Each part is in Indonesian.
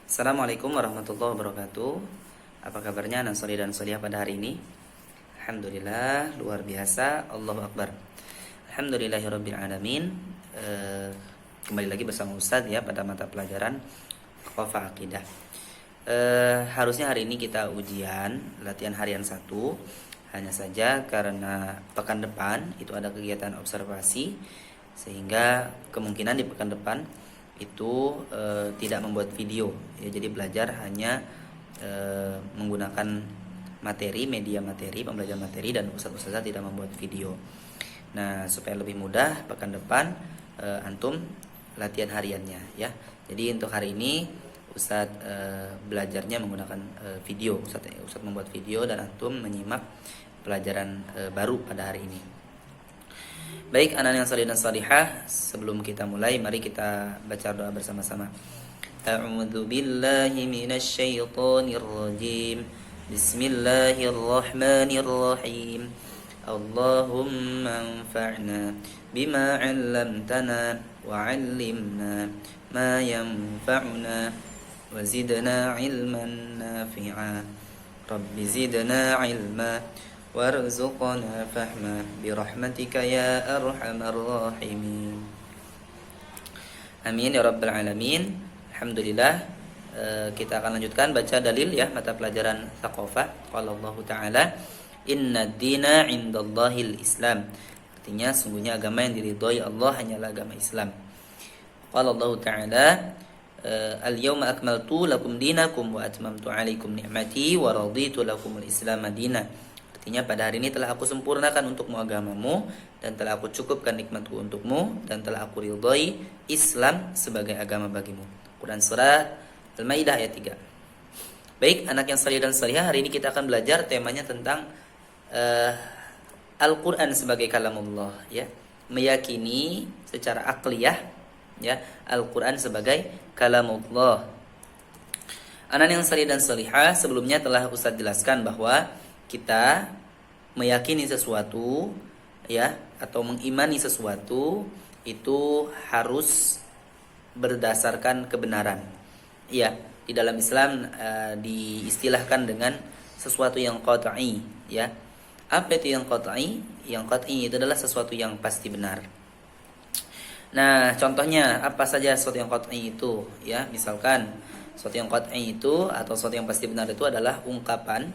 Assalamualaikum warahmatullahi wabarakatuh. Apa kabarnya anak soleh dan solihah pada hari ini? Alhamdulillah, luar biasa. Allahu Akbar. Alhamdulillahirabbil alamin. Kembali lagi bersama Ustadz ya pada mata pelajaran Qafah Aqidah. Harusnya hari ini kita ujian latihan harian 1. Hanya saja karena pekan depan itu ada kegiatan observasi, sehingga kemungkinan di pekan depan itu tidak membuat video ya, jadi belajar hanya menggunakan media materi, pembelajaran materi, dan ustaz-ustazah tidak membuat video. Nah, supaya lebih mudah pekan depan antum latihan hariannya ya. Jadi untuk hari ini Ustaz belajarnya menggunakan video. Ustaz membuat video dan antum menyimak pelajaran baru pada hari ini. Baik anak yang salih dan salihah, sebelum kita mulai mari kita baca doa bersama-sama. A'udzu billahi minasy syaithanir rajim. Bismillahirrahmanirrahim. Allahumma anfa'na bima 'allamtana wa 'allimna ma yanfa'una wa zidna 'ilman nafi'a. Rabbi zidna 'ilma warzuqna fahma birahmatika ya arhamar rahimin. Amin ya rabbal alamin. Alhamdulillah, kita akan lanjutkan baca dalil ya mata pelajaran Thaqafah. Qala Allah Ta'ala, inna dina indallahil Islam. Artinya sungguhnya agama yang diridhoi Allah hanyalah agama Islam. Qala Allah Ta'ala, al-yawma akmaltu lakum dinakum wa atmamtu 'alaikum ni'mati wa raditu lakumul Islam madina. Artinya pada hari ini telah aku sempurnakan untukmu agamamu, dan telah aku cukupkan nikmatku untukmu, dan telah aku ridhoi Islam sebagai agama bagimu. Quran Surat Al-Maidah ayat 3. Baik anak yang salih dan salihah, hari ini kita akan belajar temanya tentang Al-Quran sebagai kalamullah ya. Meyakini secara akliyah ya Al-Quran sebagai kalamullah. Anak yang salih dan salihah, sebelumnya telah Ustaz jelaskan bahwa kita meyakini sesuatu ya atau mengimani sesuatu itu harus berdasarkan kebenaran. Ya, di dalam Islam diistilahkan dengan sesuatu yang qat'i ya. Apa itu yang qat'i? Yang qat'i itu adalah sesuatu yang pasti benar. Nah, contohnya apa saja sesuatu yang qat'i itu ya? Misalkan sesuatu yang qat'i itu atau sesuatu yang pasti benar itu adalah ungkapan,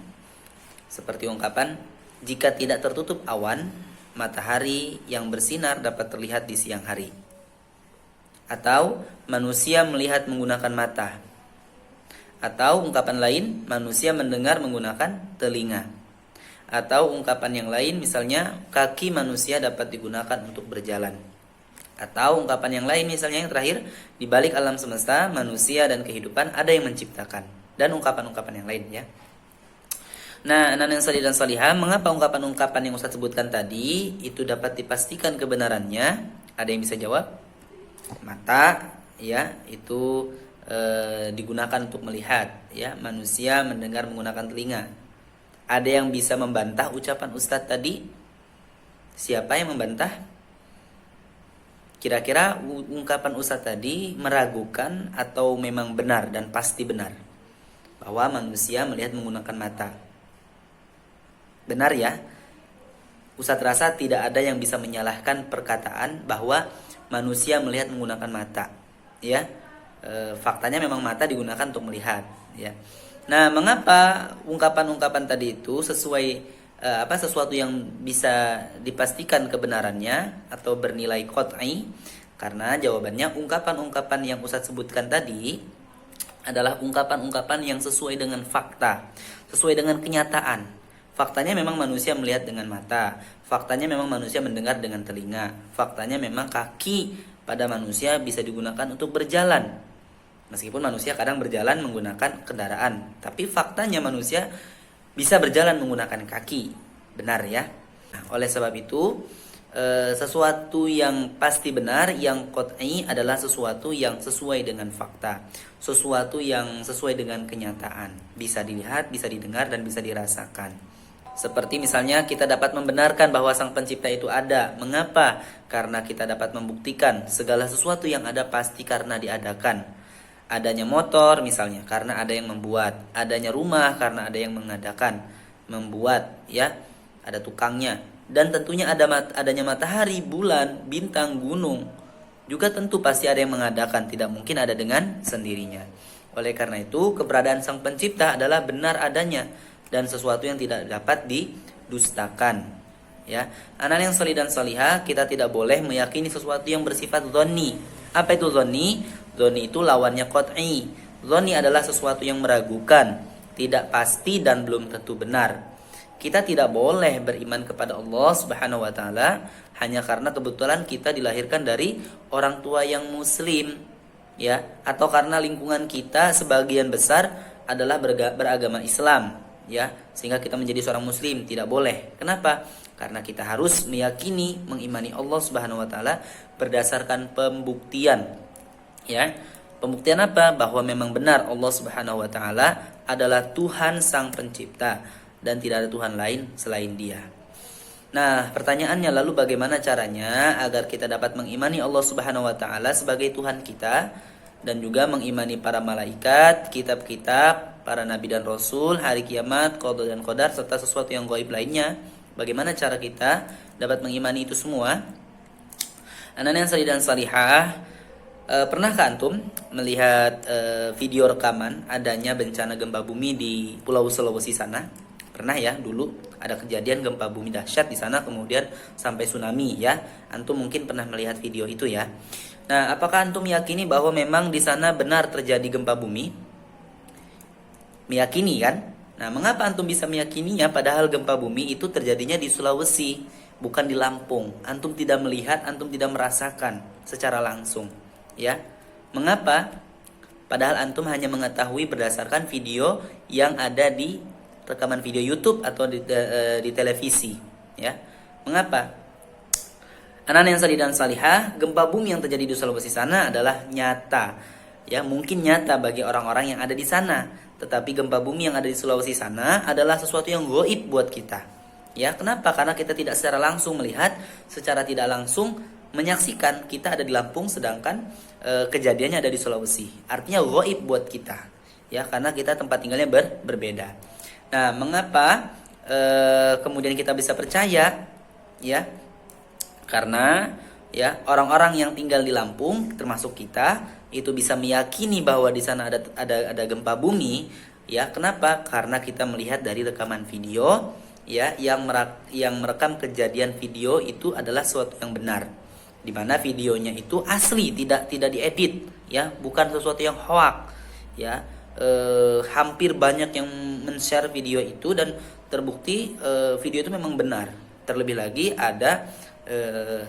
seperti ungkapan, jika tidak tertutup awan, matahari yang bersinar dapat terlihat di siang hari. Atau manusia melihat menggunakan mata. Atau ungkapan lain, manusia mendengar menggunakan telinga. Atau ungkapan yang lain, misalnya kaki manusia dapat digunakan untuk berjalan. Atau ungkapan yang lain, misalnya yang terakhir, di balik alam semesta, manusia dan kehidupan ada yang menciptakan. Dan ungkapan-ungkapan yang lain ya. Nah, anak yang salih dan salihah, mengapa ungkapan-ungkapan yang Ustaz sebutkan tadi itu dapat dipastikan kebenarannya? Ada yang bisa jawab? Mata ya itu digunakan untuk melihat ya, manusia mendengar menggunakan telinga. Ada yang bisa membantah ucapan Ustaz tadi? Siapa yang membantah? Kira-kira ungkapan Ustaz tadi meragukan atau memang benar dan pasti benar bahwa manusia melihat menggunakan mata? Benar ya? Ustadz rasa tidak ada yang bisa menyalahkan perkataan bahwa manusia melihat menggunakan mata ya. Faktanya memang mata digunakan untuk melihat ya. Nah, mengapa ungkapan-ungkapan tadi itu sesuai sesuatu yang bisa dipastikan kebenarannya atau bernilai qat'i? Karena jawabannya ungkapan-ungkapan yang Ustadz sebutkan tadi adalah ungkapan-ungkapan yang sesuai dengan fakta, sesuai dengan kenyataan. Faktanya memang manusia melihat dengan mata. Faktanya memang manusia mendengar dengan telinga. Faktanya memang kaki pada manusia bisa digunakan untuk berjalan. Meskipun manusia kadang berjalan menggunakan kendaraan, tapi faktanya manusia bisa berjalan menggunakan kaki. Benar ya? Nah, oleh sebab itu, sesuatu yang pasti benar, yang qat'i adalah sesuatu yang sesuai dengan fakta. Sesuatu yang sesuai dengan kenyataan. Bisa dilihat, bisa didengar, dan bisa dirasakan. Seperti misalnya kita dapat membenarkan bahwa Sang Pencipta itu ada. Mengapa? Karena kita dapat membuktikan segala sesuatu yang ada pasti karena diadakan. Adanya motor misalnya karena ada yang membuat, adanya rumah karena ada yang mengadakan, membuat, ya, ada tukangnya. Dan tentunya adanya matahari, bulan, bintang, gunung juga tentu pasti ada yang mengadakan, tidak mungkin ada dengan sendirinya. Oleh karena itu, keberadaan Sang Pencipta adalah benar adanya dan sesuatu yang tidak dapat didustakan. Ya, anak yang salih dan salihah, kita tidak boleh meyakini sesuatu yang bersifat dzanni. Apa itu dzanni? Dzanni itu lawannya qat'i. Dzanni adalah sesuatu yang meragukan, tidak pasti dan belum tentu benar. Kita tidak boleh beriman kepada Allah Subhanahu wa taala hanya karena kebetulan kita dilahirkan dari orang tua yang muslim, ya, atau karena lingkungan kita sebagian besar adalah beragama Islam, ya, sehingga kita menjadi seorang muslim. Tidak boleh. Kenapa? Karena kita harus meyakini, mengimani Allah Subhanahu wa taala berdasarkan pembuktian, ya. Pembuktian apa? Bahwa memang benar Allah Subhanahu wa taala adalah Tuhan Sang Pencipta dan tidak ada Tuhan lain selain Dia. Nah, pertanyaannya lalu bagaimana caranya agar kita dapat mengimani Allah Subhanahu wa taala sebagai Tuhan kita dan juga mengimani para malaikat, kitab-kitab, para nabi dan rasul, hari kiamat, qada dan qadar serta sesuatu yang gaib lainnya? Bagaimana cara kita dapat mengimani itu semua? Anak yang salih dan salihah, pernahkah antum melihat video rekaman adanya bencana gempa bumi di Pulau Sulawesi sana? Pernah ya, dulu ada kejadian gempa bumi dahsyat di sana, kemudian sampai tsunami, ya. Antum mungkin pernah melihat video itu, ya. Nah, apakah antum meyakini bahwa memang di sana benar terjadi gempa bumi? Meyakini kan? Nah, mengapa antum bisa meyakininya padahal gempa bumi itu terjadinya di Sulawesi, bukan di Lampung? Antum tidak melihat, antum tidak merasakan secara langsung, ya. Mengapa? Padahal antum hanya mengetahui berdasarkan video yang ada di rekaman video YouTube atau di televisi, ya. Mengapa? Anak yang salih dan salihah, gempa bumi yang terjadi di Sulawesi sana adalah nyata, ya, mungkin nyata bagi orang-orang yang ada di sana. Tetapi gempa bumi yang ada di Sulawesi sana adalah sesuatu yang gaib buat kita, ya. Kenapa? Karena kita tidak secara langsung melihat, secara tidak langsung menyaksikan. Kita ada di Lampung, sedangkan kejadiannya ada di Sulawesi. Artinya gaib buat kita, ya, karena kita tempat tinggalnya berbeda. Nah, mengapa kemudian kita bisa percaya, ya? Karena, ya, orang-orang yang tinggal di Lampung termasuk kita itu bisa meyakini bahwa di sana ada gempa bumi, ya. Kenapa? Karena kita melihat dari rekaman video, ya, yang merekam kejadian video itu adalah sesuatu yang benar, di mana videonya itu asli, tidak diedit, ya, bukan sesuatu yang hoax, ya. Hampir banyak yang men-share video itu dan terbukti video itu memang benar. Terlebih lagi ada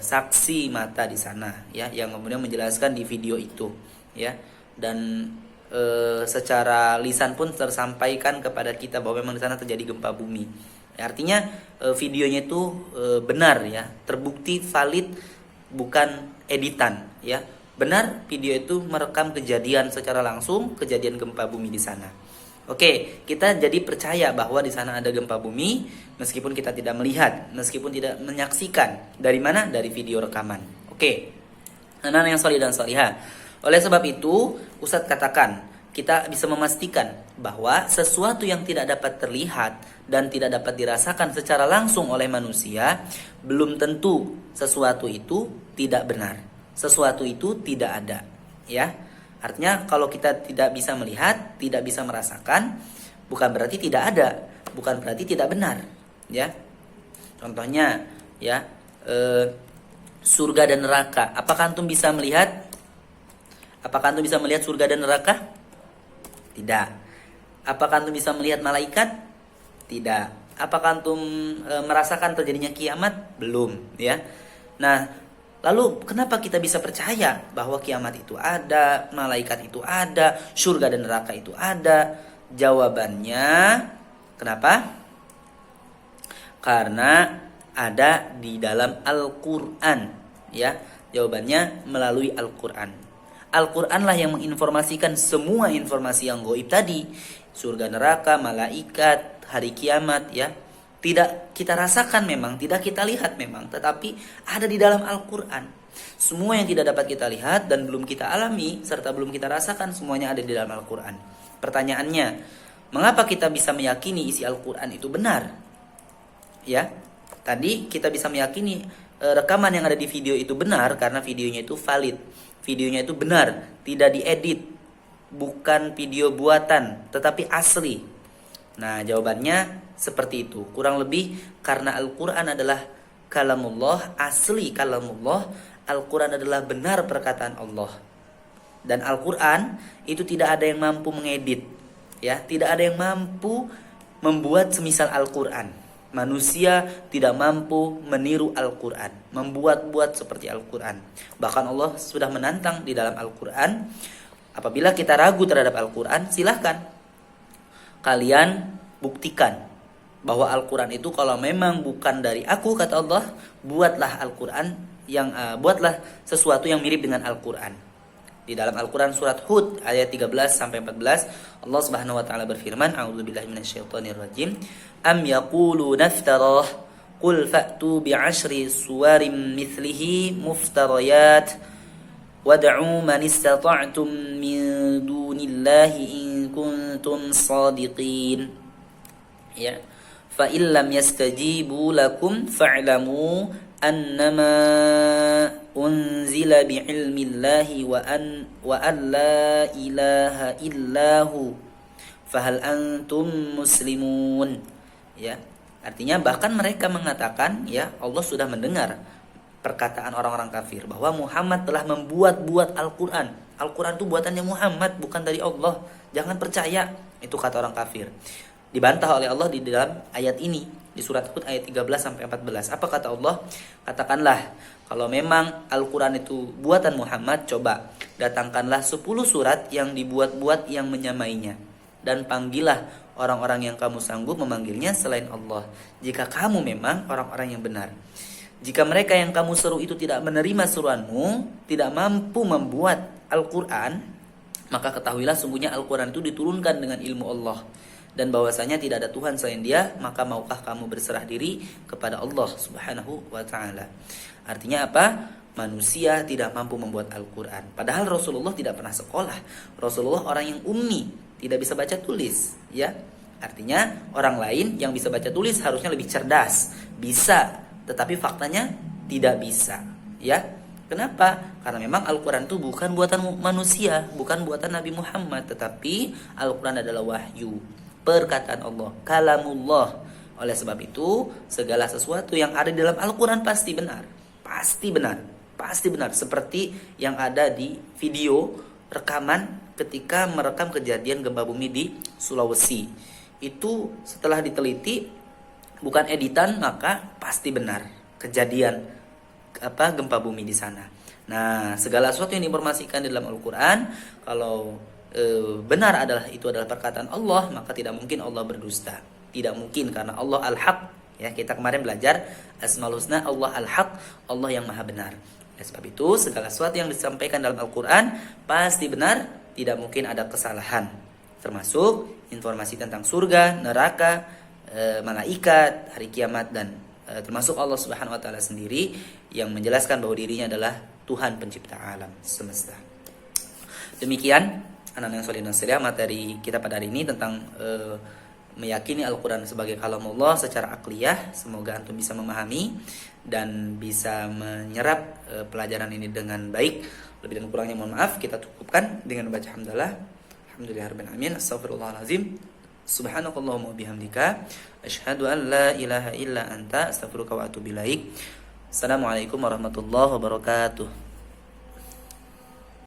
saksi mata di sana, ya, yang kemudian menjelaskan di video itu, ya, dan secara lisan pun tersampaikan kepada kita bahwa memang di sana terjadi gempa bumi. Ya, artinya videonya itu benar, ya, terbukti valid, bukan editan, ya. Benar video itu merekam kejadian secara langsung, kejadian gempa bumi di sana. Oke, kita jadi percaya bahwa di sana ada gempa bumi meskipun kita tidak melihat, meskipun tidak menyaksikan. Dari mana? Dari video rekaman. Oke. Anak yang salih dan salihah. Oleh sebab itu, Ustadz katakan, kita bisa memastikan bahwa sesuatu yang tidak dapat terlihat dan tidak dapat dirasakan secara langsung oleh manusia, belum tentu sesuatu itu tidak benar. Sesuatu itu tidak ada, ya. Artinya kalau kita tidak bisa melihat, tidak bisa merasakan, bukan berarti tidak ada, bukan berarti tidak benar, ya. Contohnya, ya, surga dan neraka. Apakah antum bisa melihat? Apakah antum bisa melihat surga dan neraka? Tidak. Apakah antum bisa melihat malaikat? Tidak. Apakah antum merasakan terjadinya kiamat? Belum, ya. Nah, lalu kenapa kita bisa percaya bahwa kiamat itu ada, malaikat itu ada, surga dan neraka itu ada? Jawabannya, kenapa? Karena ada di dalam Al-Quran, ya. Jawabannya melalui Al-Quran. Al-Quranlah yang menginformasikan semua informasi yang gaib tadi, surga, neraka, malaikat, hari kiamat, ya. Tidak kita rasakan memang, tidak kita lihat memang, tetapi ada di dalam Al-Quran. Semua yang tidak dapat kita lihat dan belum kita alami serta belum kita rasakan semuanya ada di dalam Al-Quran. Pertanyaannya, mengapa kita bisa meyakini isi Al-Quran itu benar? Ya, tadi kita bisa meyakini rekaman yang ada di video itu benar karena videonya itu valid. Videonya itu benar, tidak diedit, bukan video buatan, tetapi asli. Nah, jawabannya seperti itu. Kurang lebih karena Al-Quran adalah kalamullah, asli kalamullah. Al-Quran adalah benar perkataan Allah. Dan Al-Quran itu tidak ada yang mampu mengedit, ya, tidak ada yang mampu membuat semisal Al-Quran. Manusia tidak mampu meniru Al-Quran, membuat-buat seperti Al-Quran. Bahkan Allah sudah menantang di dalam Al-Quran, apabila kita ragu terhadap Al-Quran, silahkan kalian buktikan bahwa Al-Quran itu kalau memang bukan dari aku, kata Allah, buatlah Al-Quran buatlah sesuatu yang mirip dengan Al-Quran. Di dalam Al-Quran surat Hud ayat 13 sampai 14, Allah Subhanahu wa taala berfirman, a'udzubillahi minasyaitonirrajim, am yaquluna iftarah qul fa'tu bi'ashri suwarim mithlihi muftarayat wad'u man istata'tum min dunillahi in kuntum shadiqin. Ya, fa illam yastajibu lakum fa'lamu annama unzila bi'ilmillahi wa an la ilaha illahu fahal antum muslimun. Ya, artinya bahkan mereka mengatakan, ya, Allah sudah mendengar perkataan orang-orang kafir bahwa Muhammad telah membuat-buat Al-Quran. Al-Quran itu buatannya Muhammad, bukan dari Allah. Jangan percaya, itu kata orang kafir. Dibantah oleh Allah di dalam ayat ini, di surat Hud ayat 13 sampai 14. Apa kata Allah? Katakanlah, kalau memang Al-Quran itu buatan Muhammad, coba datangkanlah 10 surat yang dibuat-buat yang menyamainya, dan panggillah orang-orang yang kamu sanggup memanggilnya selain Allah, jika kamu memang orang-orang yang benar. Jika mereka yang kamu seru itu tidak menerima seruanmu, tidak mampu membuat Al-Quran, maka ketahuilah sungguhnya Al-Quran itu diturunkan dengan ilmu Allah, dan bahwasanya tidak ada Tuhan selain Dia, maka maukah kamu berserah diri kepada Allah Subhanahu wa taala. Artinya apa? Manusia tidak mampu membuat Al-Quran. Padahal Rasulullah tidak pernah sekolah. Rasulullah orang yang ummi, tidak bisa baca tulis, ya. Artinya orang lain yang bisa baca tulis harusnya lebih cerdas, bisa, tetapi faktanya tidak bisa, ya. Kenapa? Karena memang Al-Quran itu bukan buatan manusia, bukan buatan Nabi Muhammad, tetapi Al-Quran adalah wahyu, perkataan Allah, kalamullah. Oleh sebab itu, segala sesuatu yang ada di dalam Al-Quran pasti benar. Pasti benar. Pasti benar. Seperti yang ada di video rekaman ketika merekam kejadian gempa bumi di Sulawesi. Itu setelah diteliti, bukan editan, maka pasti benar kejadian gempa bumi di sana. Nah, segala sesuatu yang diinformasikan di dalam Al-Quran, kalau benar itu adalah perkataan Allah, maka tidak mungkin Allah berdusta. Tidak mungkin, karena Allah Al-Haq. Ya, kita kemarin belajar Asmaul Husna, Allah Al-Haq, Allah yang Maha benar. Oleh sebab itu, segala sesuatu yang disampaikan dalam Al-Quran pasti benar, tidak mungkin ada kesalahan. Termasuk informasi tentang surga, neraka, malaikat, hari kiamat, dan termasuk Allah Subhanahu wa taala sendiri yang menjelaskan bahwa dirinya adalah Tuhan pencipta alam semesta. Demikian anak-anak yang soleh dan solehah, materi kita pada hari ini tentang meyakini Al-Quran sebagai kalamullah secara akliyah. Semoga antum bisa memahami dan bisa menyerap pelajaran ini dengan baik. Lebih dan kurangnya mohon maaf. Kita cukupkan dengan baca hamdalah. Alhamdulillahirabbil alamin. Astaghfirullahalazim. Subhanakallahumma bihamdika asyhadu an la ilaha illa anta astaghfiruka wa atubu ilaik. Assalamualaikum warahmatullahi wabarakatuh.